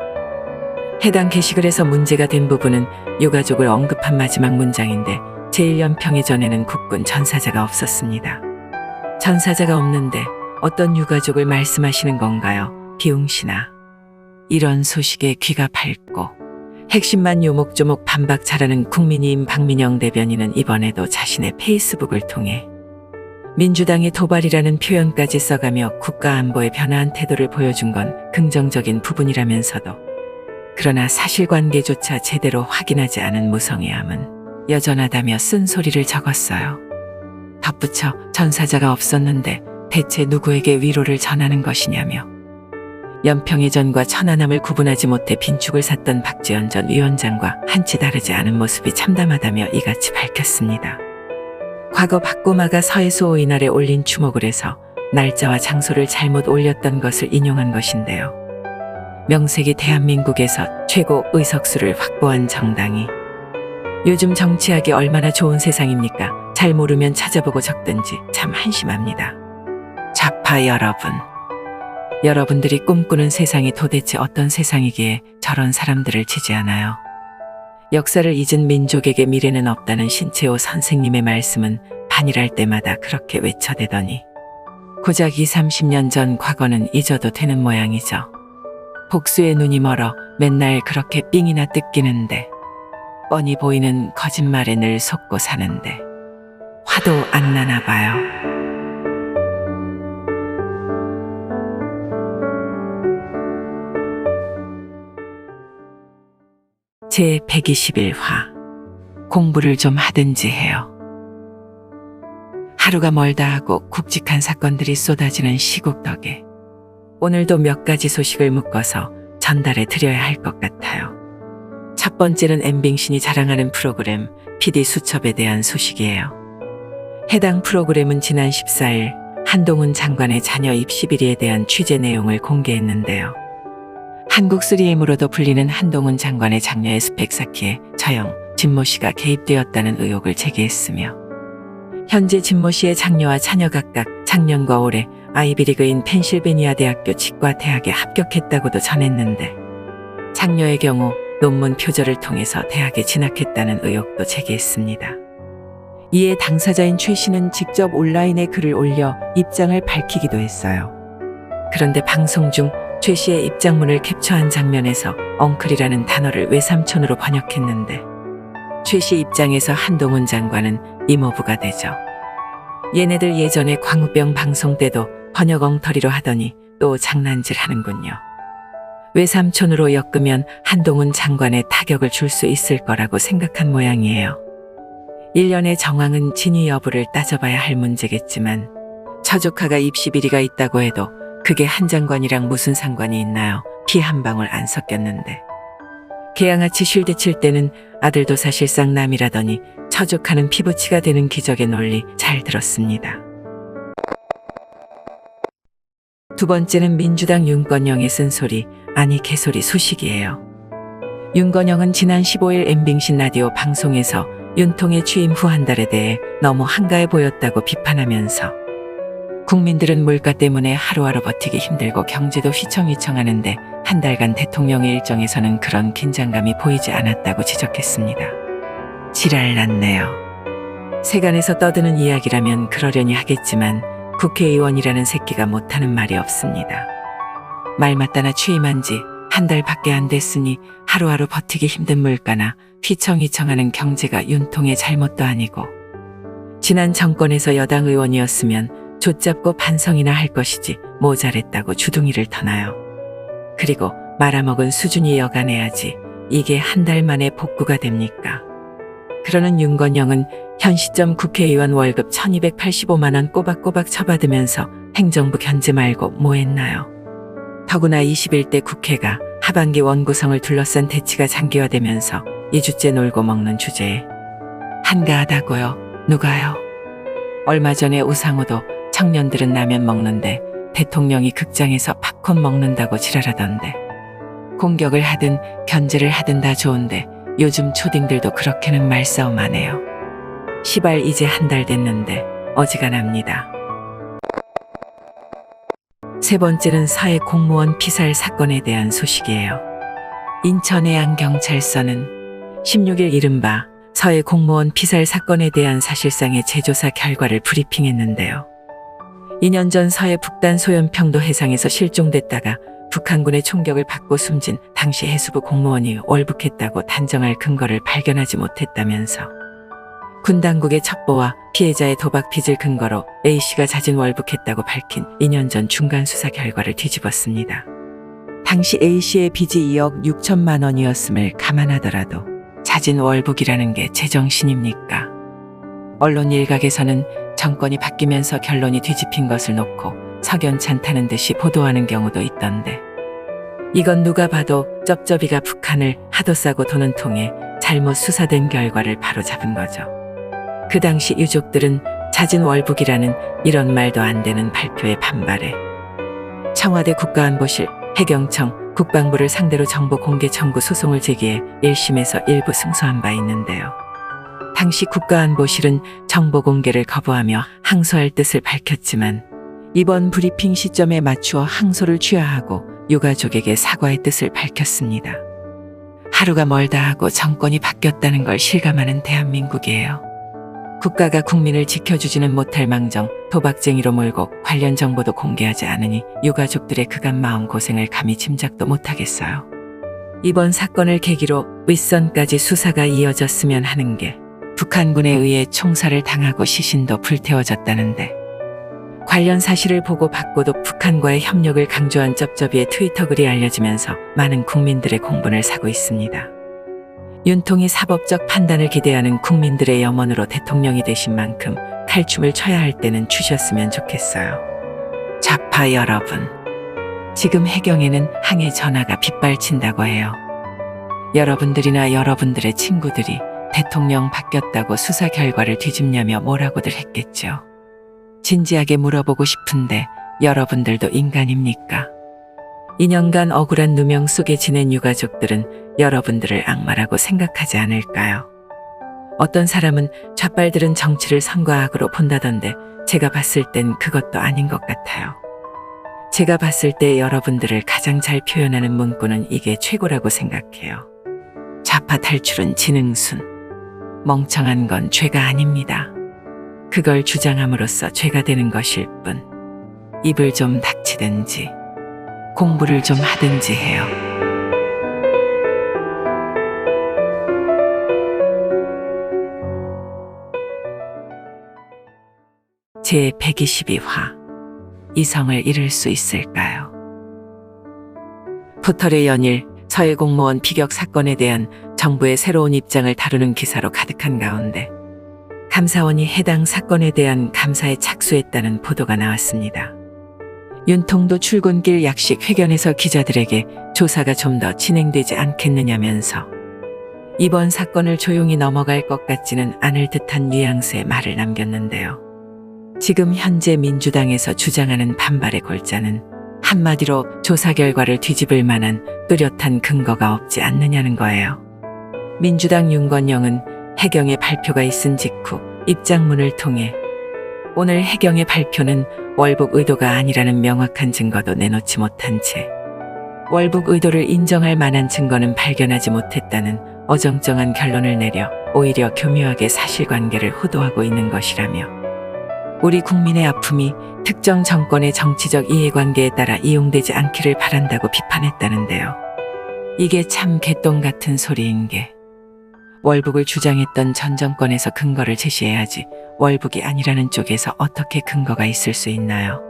해당 게시글에서 문제가 된 부분은 유가족을 언급한 마지막 문장인데, 제1연평해전에는 국군 전사자가 없었습니다. 전사자가 없는데 어떤 유가족을 말씀하시는 건가요? 비웅씨나. 이런 소식에 귀가 밝고 핵심만 요목조목 반박 잘하는 국민의힘 박민영 대변인은 이번에도 자신의 페이스북을 통해 민주당의 도발이라는 표현까지 써가며 국가안보에 변화한 태도를 보여준 건 긍정적인 부분이라면서도, 그러나 사실관계조차 제대로 확인하지 않은 무성의함은 여전하다며 쓴소리를 적었어요. 덧붙여 전사자가 없었는데 대체 누구에게 위로를 전하는 것이냐며, 연평해전과 천안함을 구분하지 못해 빈축을 샀던 박지원 전 위원장과 한치 다르지 않은 모습이 참담하다며 이같이 밝혔습니다. 과거 박고마가 서해수호 이날에 올린 추목을 해서 날짜와 장소를 잘못 올렸던 것을 인용한 것인데요. 명색이 대한민국에서 최고 의석수를 확보한 정당이 요즘 정치하기 얼마나 좋은 세상입니까? 잘 모르면 찾아보고 적든지 참 한심합니다. 좌파 여러분, 여러분들이 꿈꾸는 세상이 도대체 어떤 세상이기에 저런 사람들을 지지하나요? 역사를 잊은 민족에게 미래는 없다는 신채호 선생님의 말씀은 반일할 때마다 그렇게 외쳐대더니 고작 20, 30년 전 과거는 잊어도 되는 모양이죠. 복수의 눈이 멀어 맨날 그렇게 삥이나 뜯기는데, 뻔히 보이는 거짓말에 늘 속고 사는데 화도 안 나나 봐요. 제121화 공부를 좀 하든지 해요. 하루가 멀다 하고 굵직한 사건들이 쏟아지는 시국 덕에 오늘도 몇 가지 소식을 묶어서 전달해 드려야 할 것 같아요. 첫 번째는 엠빙신이 자랑하는 프로그램 PD 수첩에 대한 소식이에요. 해당 프로그램은 지난 14일 한동훈 장관의 자녀 입시 비리에 대한 취재 내용을 공개했는데요. 한국 3M으로도 불리는 한동훈 장관의 장녀의 스펙 쌓기에 처형, 진모 씨가 개입되었다는 의혹을 제기했으며, 현재 진모 씨의 장녀와 자녀 각각 작년과 올해 아이비리그인 펜실베니아 대학교 치과대학에 합격했다고도 전했는데, 장녀의 경우 논문 표절을 통해서 대학에 진학했다는 의혹도 제기했습니다. 이에 당사자인 최 씨는 직접 온라인에 글을 올려 입장을 밝히기도 했어요. 그런데 방송 중 최 씨의 입장문을 캡처한 장면에서 엉클이라는 단어를 외삼촌으로 번역했는데, 최 씨 입장에서 한동훈 장관은 이모부가 되죠. 얘네들 예전에 광우병 방송 때도 번역 엉터리로 하더니 또 장난질 하는군요. 외삼촌으로 엮으면 한동훈 장관에 타격을 줄 수 있을 거라고 생각한 모양이에요. 일련의 정황은 진위 여부를 따져봐야 할 문제겠지만, 처조카가 입시 비리가 있다고 해도 그게 한 장관이랑 무슨 상관이 있나요? 피 한 방울 안 섞였는데. 개양아치 쉴드 칠 때는 아들도 사실상 남이라더니 처조카는 피부치가 되는 기적의 논리 잘 들었습니다. 두 번째는 민주당 윤건영의 쓴소리, 아니 개소리 소식이에요. 윤건영은 지난 15일 엠빙신 라디오 방송에서 윤통의 취임 후 한 달에 대해 너무 한가해 보였다고 비판하면서, 국민들은 물가 때문에 하루하루 버티기 힘들고 경제도 휘청휘청하는데 한 달간 대통령의 일정에서는 그런 긴장감이 보이지 않았다고 지적했습니다. 지랄 났네요. 세간에서 떠드는 이야기라면 그러려니 하겠지만 국회의원이라는 새끼가 못하는 말이 없습니다. 말 맞다나 취임한 지 한 달밖에 안 됐으니 하루하루 버티기 힘든 물가나 휘청휘청하는 경제가 윤통의 잘못도 아니고 지난 정권에서 여당 의원이었으면 좆잡고 반성이나 할 것이지 뭐 잘했다고 주둥이를 터나요. 그리고 말아먹은 수준이 여간해야지 이게 한 달 만에 복구가 됩니까? 그러는 윤건영은 현 시점 국회의원 월급 1285만 원 꼬박꼬박 쳐받으면서 행정부 견제 말고 뭐 했나요? 더구나 21대 국회가 하반기 원구성을 둘러싼 대치가 장기화되면서 2주째 놀고 먹는 주제에 한가하다고요? 누가요? 얼마 전에 우상호도 청년들은 라면 먹는데 대통령이 극장에서 팝콘 먹는다고 지랄하던데 공격을 하든 견제를 하든 다 좋은데 요즘 초딩들도 그렇게는 말싸움만 해요. 시발 이제 한 달 됐는데 어지간합니다. 세 번째는 서해 공무원 피살 사건에 대한 소식이에요. 인천해양경찰서는 16일 이른바 서해 공무원 피살 사건에 대한 사실상의 재조사 결과를 브리핑했는데요. 2년 전 서해 북단 소연평도 해상에서 실종됐다가 북한군의 총격을 받고 숨진 당시 해수부 공무원이 월북했다고 단정할 근거를 발견하지 못했다면서 군 당국의 첩보와 피해자의 도박 빚을 근거로 A씨가 자진 월북했다고 밝힌 2년 전 중간 수사 결과를 뒤집었습니다. 당시 A씨의 빚이 2억 6천만 원이었음을 감안하더라도 자진 월북이라는 게 제정신입니까? 언론 일각에서는 정권이 바뀌면서 결론이 뒤집힌 것을 놓고 석연찮다는 듯이 보도하는 경우도 있던데 이건 누가 봐도 쩝쩝이가 북한을 하도 싸고 도는 통에 잘못 수사된 결과를 바로잡은 거죠. 그 당시 유족들은 자진 월북이라는 이런 말도 안 되는 발표에 반발해 청와대 국가안보실, 해경청, 국방부를 상대로 정보 공개 청구 소송을 제기해 1심에서 일부 승소한 바 있는데요. 당시 국가안보실은 정보 공개를 거부하며 항소할 뜻을 밝혔지만 이번 브리핑 시점에 맞추어 항소를 취하하고 유가족에게 사과의 뜻을 밝혔습니다. 하루가 멀다 하고 정권이 바뀌었다는 걸 실감하는 대한민국이에요. 국가가 국민을 지켜주지는 못할 망정 도박쟁이로 몰고 관련 정보도 공개하지 않으니 유가족들의 그간 마음고생을 감히 짐작도 못하겠어요. 이번 사건을 계기로 윗선까지 수사가 이어졌으면 하는 게 북한군에 의해 총살을 당하고 시신도 불태워졌다는데 관련 사실을 보고 받고도 북한과의 협력을 강조한 쩝쩝이의 트위터 글이 알려지면서 많은 국민들의 공분을 사고 있습니다. 윤통이 사법적 판단을 기대하는 국민들의 염원으로 대통령이 되신 만큼 탈춤을 춰야 할 때는 추셨으면 좋겠어요. 좌파 여러분, 지금 해경에는 항해 전화가 빗발친다고 해요. 여러분들이나 여러분들의 친구들이 대통령 바뀌었다고 수사 결과를 뒤집냐며 뭐라고들 했겠죠. 진지하게 물어보고 싶은데 여러분들도 인간입니까? 2년간 억울한 누명 속에 지낸 유가족들은 여러분들을 악마라고 생각하지 않을까요? 어떤 사람은 좌빨들은 정치를 선과 악으로 본다던데 제가 봤을 땐 그것도 아닌 것 같아요. 제가 봤을 때 여러분들을 가장 잘 표현하는 문구는 이게 최고라고 생각해요. 좌파 탈출은 지능순. 멍청한 건 죄가 아닙니다. 그걸 주장함으로써 죄가 되는 것일 뿐. 입을 좀 닥치든지 공부를 좀 하든지 해요. 제122화 이성을 잃을 수 있을까요? 포털의 연일 서해 공무원 피격 사건에 대한 정부의 새로운 입장을 다루는 기사로 가득한 가운데 감사원이 해당 사건에 대한 감사에 착수했다는 보도가 나왔습니다. 윤통도 출근길 약식 회견에서 기자들에게 조사가 좀 더 진행되지 않겠느냐면서 이번 사건을 조용히 넘어갈 것 같지는 않을 듯한 뉘앙스의 말을 남겼는데요. 지금 현재 민주당에서 주장하는 반발의 골자는 한마디로 조사 결과를 뒤집을 만한 뚜렷한 근거가 없지 않느냐는 거예요. 민주당 윤건영은 해경의 발표가 있은 직후 입장문을 통해 오늘 해경의 발표는 월북 의도가 아니라는 명확한 증거도 내놓지 못한 채 월북 의도를 인정할 만한 증거는 발견하지 못했다는 어정쩡한 결론을 내려 오히려 교묘하게 사실관계를 호도하고 있는 것이라며 우리 국민의 아픔이 특정 정권의 정치적 이해관계에 따라 이용되지 않기를 바란다고 비판했다는데요. 이게 참 개똥 같은 소리인 게 월북을 주장했던 전 정권에서 근거를 제시해야지 월북이 아니라는 쪽에서 어떻게 근거가 있을 수 있나요?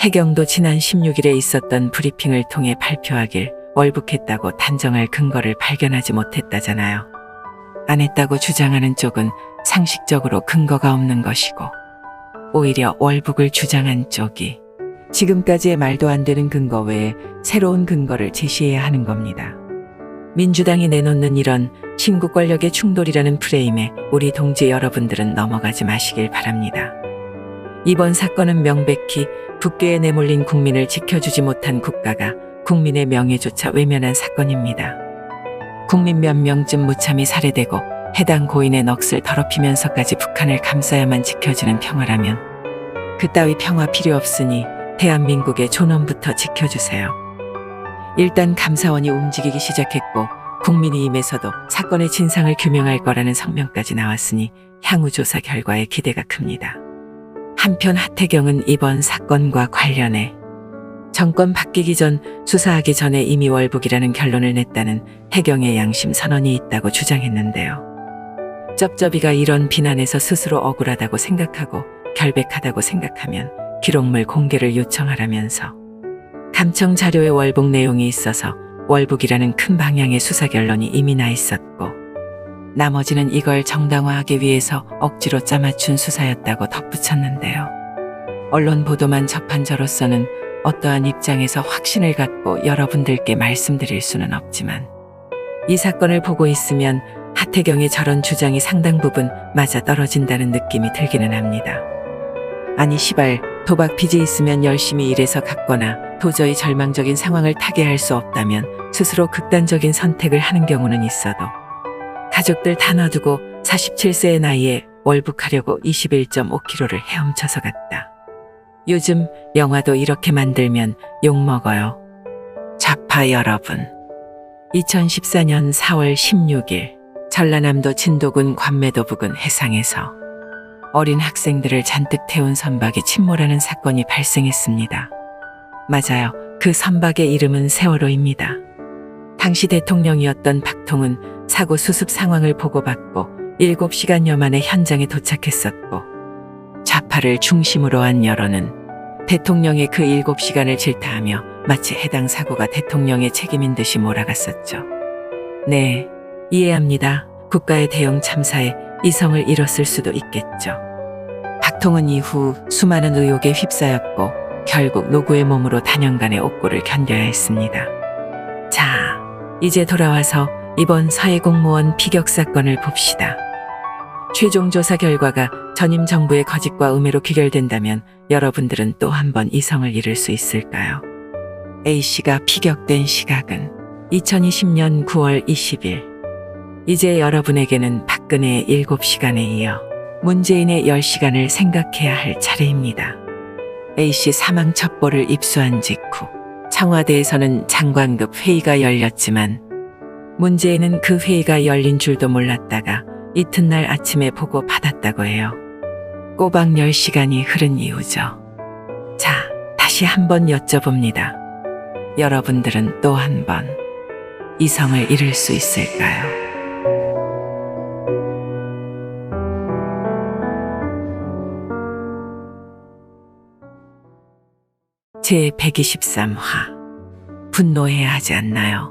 해경도 지난 16일에 있었던 브리핑을 통해 발표하길 월북했다고 단정할 근거를 발견하지 못했다잖아요. 안 했다고 주장하는 쪽은 상식적으로 근거가 없는 것이고 오히려 월북을 주장한 쪽이 지금까지의 말도 안 되는 근거 외에 새로운 근거를 제시해야 하는 겁니다. 민주당이 내놓는 이런 신국 권력의 충돌이라는 프레임에 우리 동지 여러분들은 넘어가지 마시길 바랍니다. 이번 사건은 명백히 북괴에 내몰린 국민을 지켜주지 못한 국가가 국민의 명예조차 외면한 사건입니다. 국민 몇 명쯤 무참히 살해되고 해당 고인의 넋을 더럽히면서까지 북한을 감싸야만 지켜지는 평화라면 그따위 평화 필요 없으니 대한민국의 존엄부터 지켜주세요. 일단 감사원이 움직이기 시작했고 국민이 임해서도 사건의 진상을 규명할 거라는 성명까지 나왔으니 향후 조사 결과에 기대가 큽니다. 한편 하태경은 이번 사건과 관련해 정권 바뀌기 전 수사하기 전에 이미 월북이라는 결론을 냈다는 해경의 양심 선언이 있다고 주장했는데요. 쩝쩝이가 이런 비난에서 스스로 억울하다고 생각하고 결백하다고 생각하면 기록물 공개를 요청하라면서 감청 자료에 월북 내용이 있어서 월북이라는 큰 방향의 수사 결론이 이미 나 있었고 나머지는 이걸 정당화하기 위해서 억지로 짜맞춘 수사였다고 덧붙였는데요. 언론 보도만 접한 저로서는 어떠한 입장에서 확신을 갖고 여러분들께 말씀드릴 수는 없지만 이 사건을 보고 있으면 하태경의 저런 주장이 상당 부분 맞아떨어진다는 느낌이 들기는 합니다. 아니 시발 도박 빚이 있으면 열심히 일해서 갚거나 도저히 절망적인 상황을 타개할 수 없다면 스스로 극단적인 선택을 하는 경우는 있어도 가족들 다 놔두고 47세의 나이에 월북하려고 21.5km를 헤엄쳐서 갔다. 요즘 영화도 이렇게 만들면 욕먹어요. 좌파 여러분. 2014년 4월 16일 전라남도 진도군 관매도 부근 해상에서 어린 학생들을 잔뜩 태운 선박이 침몰하는 사건이 발생했습니다. 맞아요. 그 선박의 이름은 세월호입니다. 당시 대통령이었던 박통은 사고 수습 상황을 보고받고 7시간여 만에 현장에 도착했었고 좌파를 중심으로 한 여론은 대통령의 그 7시간을 질타하며 마치 해당 사고가 대통령의 책임인 듯이 몰아갔었죠. 네, 이해합니다. 국가의 대형 참사에 이성을 잃었을 수도 있겠죠. 박통은 이후 수많은 의혹에 휩싸였고 결국 노구의 몸으로 단연간의 옥고를 견뎌야 했습니다. 자, 이제 돌아와서 이번 서해 공무원 피격 사건을 봅시다. 최종 조사 결과가 전임 정부의 거짓과 음해로 귀결된다면 여러분들은 또 한 번 이성을 잃을 수 있을까요? A씨가 피격된 시각은 2020년 9월 20일. 이제 여러분에게는 박근혜의 7시간에 이어 문재인의 10시간을 생각해야 할 차례입니다. A씨 사망 첩보를 입수한 직후 청와대에서는 장관급 회의가 열렸지만 문재인은 그 회의가 열린 줄도 몰랐다가 이튿날 아침에 보고 받았다고 해요. 꼬박 10시간이 흐른 이후죠. 자, 다시 한번 여쭤봅니다. 여러분들은 또 한 번 이성을 잃을 수 있을까요? 제123화 분노해야 하지 않나요?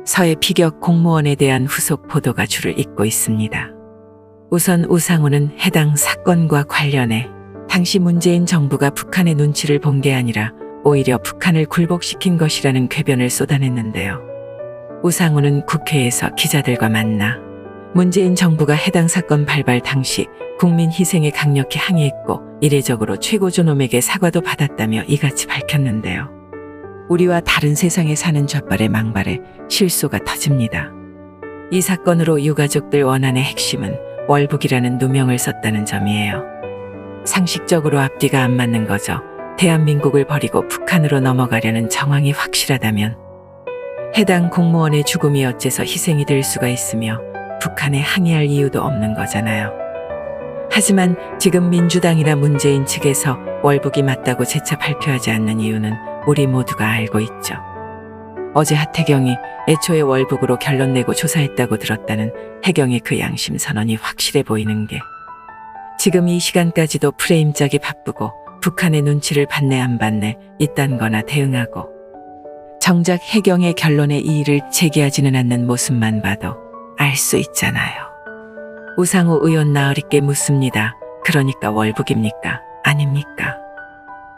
서해 피격 공무원에 대한 후속 보도가 줄을 잇고 있습니다. 우선 우상호는 해당 사건과 관련해 당시 문재인 정부가 북한의 눈치를 본 게 아니라 오히려 북한을 굴복시킨 것이라는 궤변을 쏟아냈는데요. 우상호는 국회에서 기자들과 만나 문재인 정부가 해당 사건 발발 당시 국민 희생에 강력히 항의했고 이례적으로 최고 존엄에게 사과도 받았다며 이같이 밝혔는데요. 우리와 다른 세상에 사는 좌빨의 망발에 실소가 터집니다. 이 사건으로 유가족들 원한의 핵심은 월북이라는 누명을 썼다는 점이에요. 상식적으로 앞뒤가 안 맞는 거죠. 대한민국을 버리고 북한으로 넘어가려는 정황이 확실하다면 해당 공무원의 죽음이 어째서 희생이 될 수가 있으며 북한에 항의할 이유도 없는 거잖아요. 하지만 지금 민주당이나 문재인 측에서 월북이 맞다고 재차 발표하지 않는 이유는 우리 모두가 알고 있죠. 어제 하태경이 애초에 월북으로 결론 내고 조사했다고 들었다는 혜경의 그 양심 선언이 확실해 보이는 게 지금 이 시간까지도 프레임 짜기 바쁘고 북한의 눈치를 받네 안 받네 이딴 거나 대응하고 정작 혜경의 결론에 이의를 제기하지는 않는 모습만 봐도 알 수 있잖아요. 우상호 의원 나으리께 묻습니다. 그러니까 월북입니까? 아닙니까?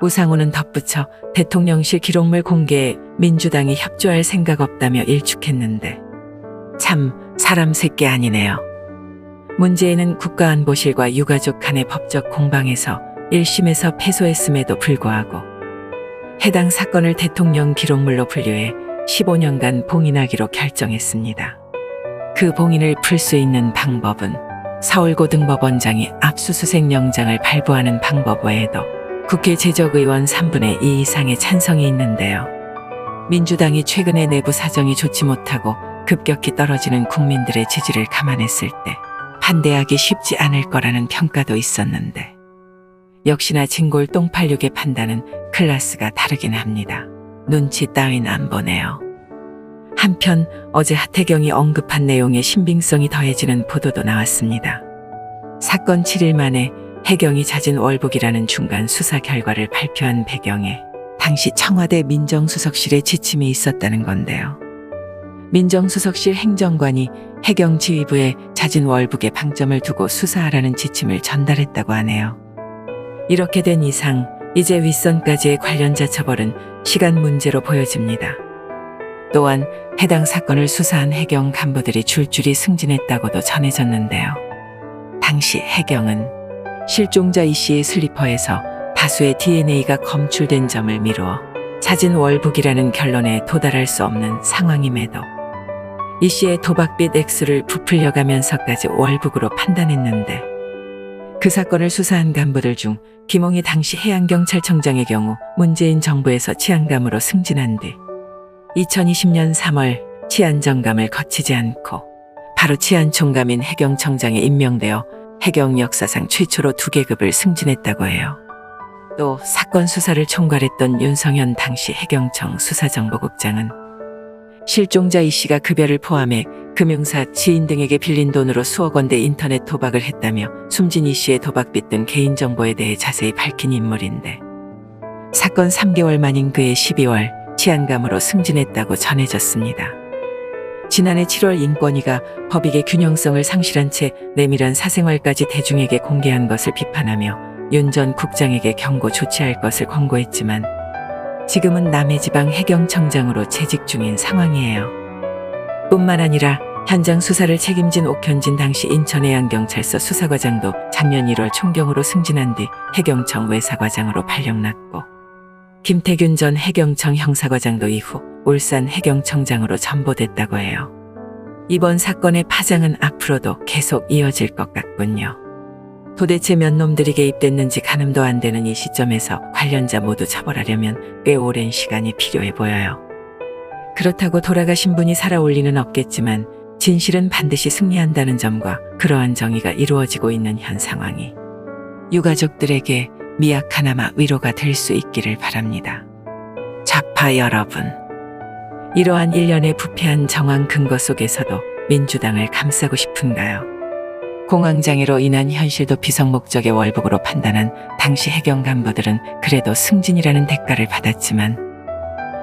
우상호는 덧붙여 대통령실 기록물 공개에 민주당이 협조할 생각 없다며 일축했는데 참 사람 새끼 아니네요. 문제는 국가안보실과 유가족 간의 법적 공방에서 1심에서 패소했음에도 불구하고 해당 사건을 대통령 기록물로 분류해 15년간 봉인하기로 결정했습니다. 그 봉인을 풀 수 있는 방법은 서울고등법원장이 압수수색 영장을 발부하는 방법 외에도 국회 제적의원 3분의 2 이상의 찬성이 있는데요. 민주당이 최근에 내부 사정이 좋지 못하고 급격히 떨어지는 국민들의 지지를 감안했을 때 반대하기 쉽지 않을 거라는 평가도 있었는데 역시나 진골 똥팔육의 판단은 클래스가 다르긴 합니다. 눈치 따윈 안 보네요. 한편 어제 하태경이 언급한 내용에 신빙성이 더해지는 보도도 나왔습니다. 사건 7일 만에 혜경이 잦은 월북이라는 중간 수사 결과를 발표한 배경에 당시 청와대 민정수석실의 지침이 있었다는 건데요. 민정수석실 행정관이 혜경 지휘부에 잦은 월북에 방점을 두고 수사하라는 지침을 전달했다고 하네요. 이렇게 된 이상 이제 윗선까지의 관련자 처벌은 시간 문제로 보여집니다. 또한 해당 사건을 수사한 혜경 간부들이 줄줄이 승진했다고도 전해졌는데요. 당시 혜경은 실종자 이 씨의 슬리퍼에서 다수의 DNA가 검출된 점을 미루어 잦은 월북이라는 결론에 도달할 수 없는 상황임에도 이 씨의 도박빚 액수를 부풀려가면서까지 월북으로 판단했는데 그 사건을 수사한 간부들 중 김홍희 당시 해양경찰청장의 경우 문재인 정부에서 치안감으로 승진한 뒤 2020년 3월 치안정감을 거치지 않고 바로 치안총감인 해경청장에 임명되어 해경 역사상 최초로 2계급을 승진했다고 해요. 또 사건 수사를 총괄했던 윤성현 당시 해경청 수사정보국장은 실종자 이 씨가 급여를 포함해 금융사 지인 등에게 빌린 돈으로 수억 원대 인터넷 도박을 했다며 숨진 이 씨의 도박빚 등 개인정보에 대해 자세히 밝힌 인물인데 사건 3개월 만인 그해 12월 치안감으로 승진했다고 전해졌습니다. 지난해 7월 인권위가 법익의 균형성을 상실한 채 내밀한 사생활까지 대중에게 공개한 것을 비판하며 윤 전 국장에게 경고 조치할 것을 권고했지만 지금은 남해지방 해경청장으로 재직 중인 상황이에요. 뿐만 아니라 현장 수사를 책임진 옥현진 당시 인천해양경찰서 수사과장도 작년 1월 총경으로 승진한 뒤 해경청 외사과장으로 발령났고 김태균 전 해경청 형사과장도 이후 울산 해경청장으로 전보됐다고 해요. 이번 사건의 파장은 앞으로도 계속 이어질 것 같군요. 도대체 몇 놈들이 개입됐는지 가늠도 안 되는 이 시점에서 관련자 모두 처벌하려면 꽤 오랜 시간이 필요해 보여요. 그렇다고 돌아가신 분이 살아올 리는 없겠지만 진실은 반드시 승리한다는 점과 그러한 정의가 이루어지고 있는 현 상황이 유가족들에게 미약하나마 위로가 될 수 있기를 바랍니다. 좌파 여러분, 이러한 일련의 부패한 정황 근거 속에서도 민주당을 감싸고 싶은가요? 공황장애로 인한 현실도 비성목적의 월북으로 판단한 당시 해경 간부들은 그래도 승진이라는 대가를 받았지만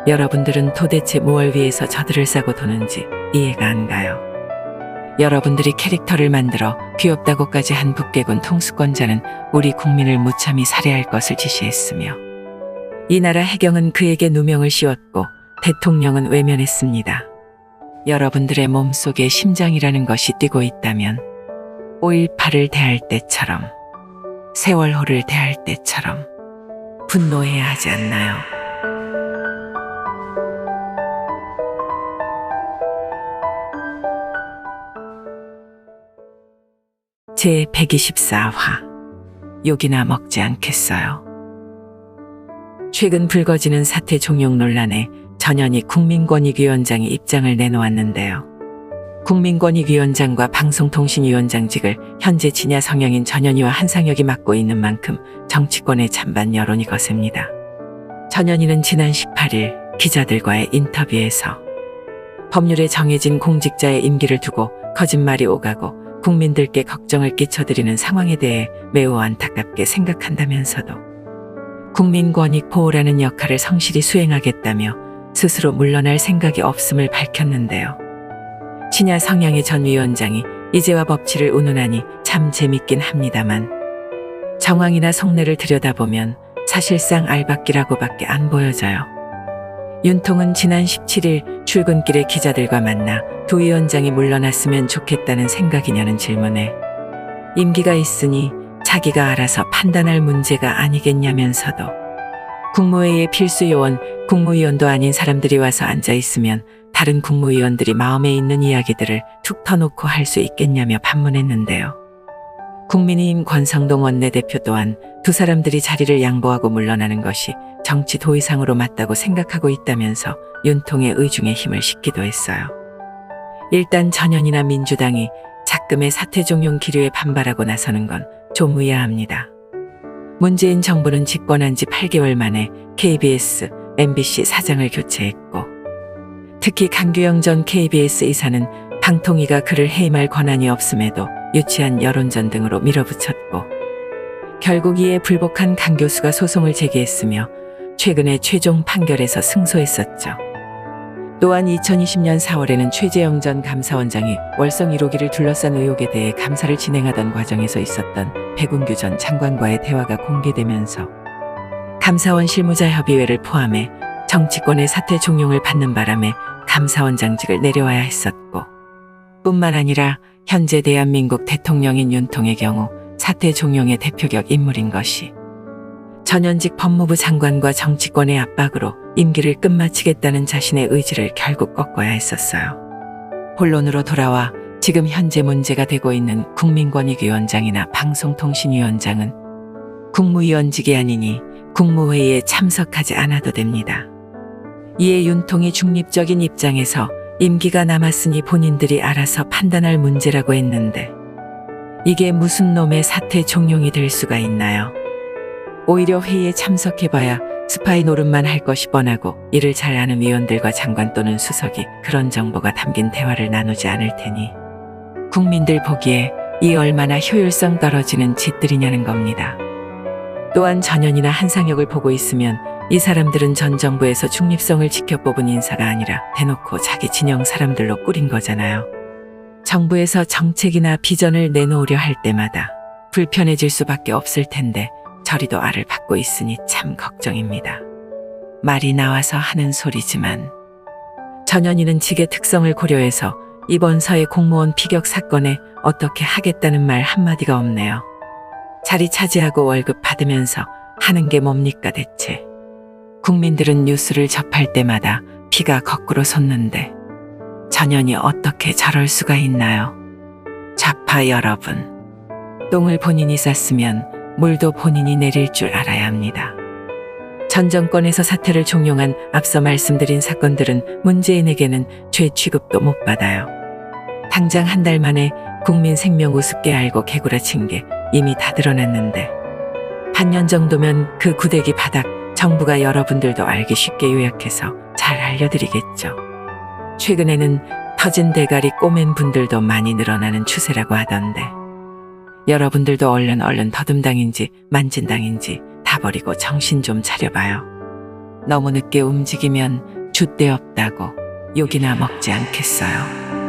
여러분들은 도대체 무엇을 위해서 저들을 싸고 도는지 이해가 안 가요. 여러분들이 캐릭터를 만들어 귀엽다고까지 한 북괴군 통수권자는 우리 국민을 무참히 살해할 것을 지시했으며 이 나라 해경은 그에게 누명을 씌웠고 대통령은 외면했습니다. 여러분들의 몸속에 심장이라는 것이 뛰고 있다면 5.18을 대할 때처럼 세월호를 대할 때처럼 분노해야 하지 않나요? 제124화 욕이나 먹지 않겠어요. 최근 불거지는 사퇴 종용 논란에 전현희 국민권익위원장이 입장을 내놓았는데요. 국민권익위원장과 방송통신위원장직을 현재 진야 성향인 전현희와 한상혁이 맡고 있는 만큼 정치권의 찬반 여론이 거셉니다. 전현희는 지난 18일 기자들과의 인터뷰에서 법률에 정해진 공직자의 임기를 두고 거짓말이 오가고 국민들께 걱정을 끼쳐드리는 상황에 대해 매우 안타깝게 생각한다면서도 국민권익 보호라는 역할을 성실히 수행하겠다며 스스로 물러날 생각이 없음을 밝혔는데요. 친야 성향의 전 위원장이 이제와 법치를 운운하니 참 재밌긴 합니다만 정황이나 속내를 들여다보면 사실상 알박기라고밖에 안 보여져요. 윤통은 지난 17일 출근길에 기자들과 만나 도 위원장이 물러났으면 좋겠다는 생각이냐는 질문에 임기가 있으니 자기가 알아서 판단할 문제가 아니겠냐면서도 국무회의의 필수 요원 국무위원도 아닌 사람들이 와서 앉아 있으면 다른 국무위원들이 마음에 있는 이야기들을 툭 터놓고 할 수 있겠냐며 반문했는데요. 국민의힘 권성동 원내대표 또한 두 사람들이 자리를 양보하고 물러나는 것이 정치 도의상으로 맞다고 생각하고 있다면서 윤통의 의중에 힘을 싣기도 했어요. 일단 전현희나 민주당이 작금의 사퇴 종용 기류에 반발하고 나서는 건 좀 의아합니다. 문재인 정부는 집권한 지 8개월 만에 KBS, MBC 사장을 교체했고 특히 강규영 전 KBS 이사는 방통위가 그를 해임할 권한이 없음에도 유치한 여론전 등으로 밀어붙였고 결국 이에 불복한 강 교수가 소송을 제기했으며 최근에 최종 판결에서 승소했었죠. 또한 2020년 4월에는 최재형 전 감사원장이 월성 1호기를 둘러싼 의혹에 대해 감사를 진행하던 과정에서 있었던 백운규 전 장관과의 대화가 공개되면서 감사원 실무자협의회를 포함해 정치권의 사퇴 종용을 받는 바람에 감사원장직을 내려와야 했었고 뿐만 아니라 현재 대한민국 대통령인 윤통의 경우 사퇴 종용의 대표격 인물인 것이 전현직 법무부 장관과 정치권의 압박으로 임기를 끝마치겠다는 자신의 의지를 결국 꺾어야 했었어요. 본론으로 돌아와 지금 현재 문제가 되고 있는 국민권익위원장이나 방송통신위원장은 국무위원직이 아니니 국무회의에 참석하지 않아도 됩니다. 이에 윤통이 중립적인 입장에서 임기가 남았으니 본인들이 알아서 판단할 문제라고 했는데 이게 무슨 놈의 사퇴 종용이 될 수가 있나요? 오히려 회의에 참석해봐야 스파이 노릇만 할 것이 뻔하고 이를 잘 아는 위원들과 장관 또는 수석이 그런 정보가 담긴 대화를 나누지 않을 테니 국민들 보기에 이 얼마나 효율성 떨어지는 짓들이냐는 겁니다. 또한 전현희나 한상혁을 보고 있으면 이 사람들은 전 정부에서 중립성을 지켜 뽑은 인사가 아니라 대놓고 자기 진영 사람들로 꾸린 거잖아요. 정부에서 정책이나 비전을 내놓으려 할 때마다 불편해질 수밖에 없을 텐데 저리도 알을 받고 있으니 참 걱정입니다. 말이 나와서 하는 소리지만 전현희는 직의 특성을 고려해서 이번 서해 공무원 피격 사건에 어떻게 하겠다는 말 한마디가 없네요. 자리 차지하고 월급 받으면서 하는 게 뭡니까 대체. 국민들은 뉴스를 접할 때마다 피가 거꾸로 솟는데 전현희 어떻게 저럴 수가 있나요? 좌파 여러분, 똥을 본인이 쌌으면 물도 본인이 내릴 줄 알아야 합니다. 전 정권에서 사퇴를 종용한 앞서 말씀드린 사건들은 문재인에게는 죄 취급도 못 받아요. 당장 한 달 만에 국민 생명 우습게 알고 개구라친 게 이미 다 드러났는데 반년 정도면 그 구데기 바닥 정부가 여러분들도 알기 쉽게 요약해서 잘 알려드리겠죠. 최근에는 터진 대가리 꼬맨 분들도 많이 늘어나는 추세라고 하던데 여러분들도 얼른 더듬당인지 만진당인지 다 버리고 정신 좀 차려봐요. 너무 늦게 움직이면 줏대 없다고 욕이나 먹지 않겠어요.